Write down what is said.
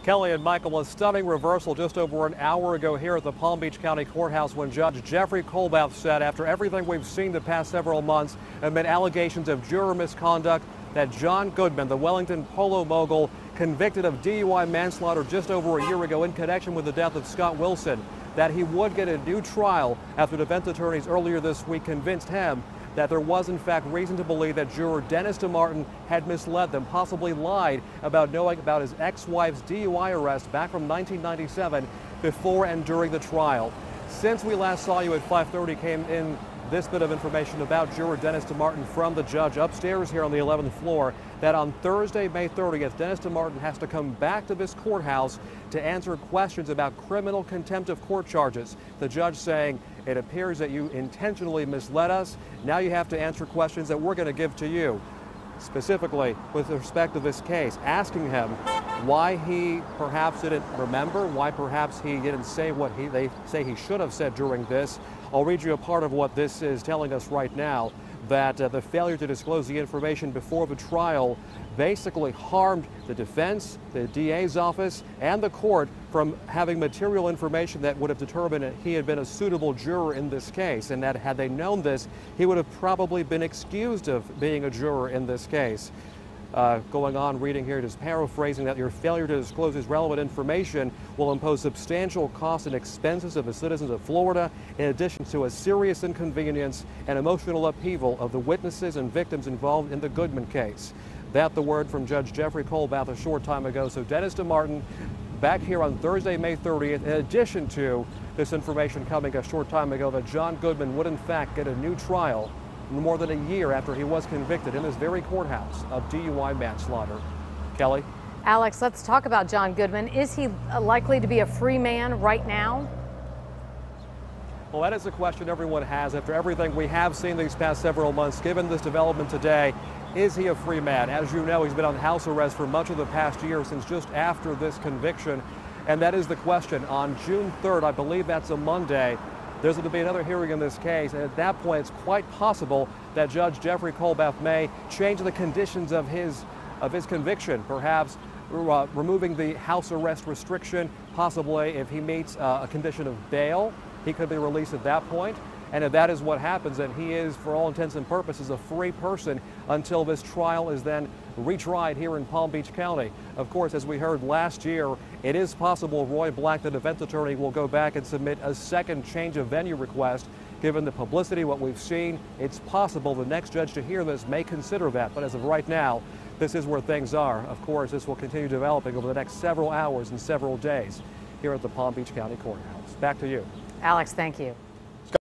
Kelly and Michael, a stunning reversal just over an hour ago here at the Palm Beach County Courthouse when Judge Jeffrey Colbath said after everything we've seen the past several months amid allegations of juror misconduct that John Goodman, the Wellington polo mogul, convicted of DUI manslaughter just over a year ago in connection with the death of Scott Wilson, that he would get a new trial after defense attorneys earlier this week convinced him that there was in fact reason to believe that juror Dennis DeMartin had misled them, possibly lied about knowing about his ex-wife's DUI arrest back from 1997 before and during the trial. Since we last saw you at 5:30 came in this bit of information about juror Dennis DeMartin from the judge upstairs here on the 11th floor, that on Thursday, May 30th, Dennis DeMartin has to come back to this courthouse to answer questions about criminal contempt of court charges. The judge saying, it appears that you intentionally misled us. Now you have to answer questions that we're going to give to you. Specifically with respect to this case, asking him why he perhaps didn't remember, why perhaps he didn't say what they say he should have said during this. I'll read you a part of what this is telling us right now, that the failure to disclose the information before the trial basically harmed the defense, the DA's office, and the court from having material information that would have determined that he had been a suitable juror in this case, and that had they known this, he would have probably been excused of being a juror in this case. Going on, reading here, just paraphrasing, that your failure to disclose this relevant information will impose substantial costs and expenses of the citizens of Florida, in addition to a serious inconvenience and emotional upheaval of the witnesses and victims involved in the Goodman case. That the word from Judge Jeffrey Colbath a short time ago. So Dennis DeMartin back here on Thursday, May 30th, in addition to this information coming a short time ago that John Goodman would in fact get a new trial more than a year after he was convicted in this very courthouse of DUI manslaughter. Kelly? Alex, let's talk about John Goodman. Is he likely to be a free man right now? Well, that is a question everyone has after everything we have seen these past several months. Given this development today, is he a free man? As you know, he's been on house arrest for much of the past year since just after this conviction. And that is the question. On June 3rd, I believe that's a Monday, there's going to be another hearing in this case, and at that point it's quite possible that Judge Jeffrey Colbath may change the conditions of his conviction, perhaps removing the house arrest restriction, possibly if he meets a condition of bail, he could be released at that point. And if that is what happens, then he is, for all intents and purposes, a free person until this trial is then retried here in Palm Beach County. Of course, as we heard last year, it is possible Roy Black, the defense attorney, will go back and submit a second change of venue request. Given the publicity, what we've seen, it's possible the next judge to hear this may consider that. But as of right now, this is where things are. Of course, this will continue developing over the next several hours and several days here at the Palm Beach County Courthouse. Back to you. Alex, thank you.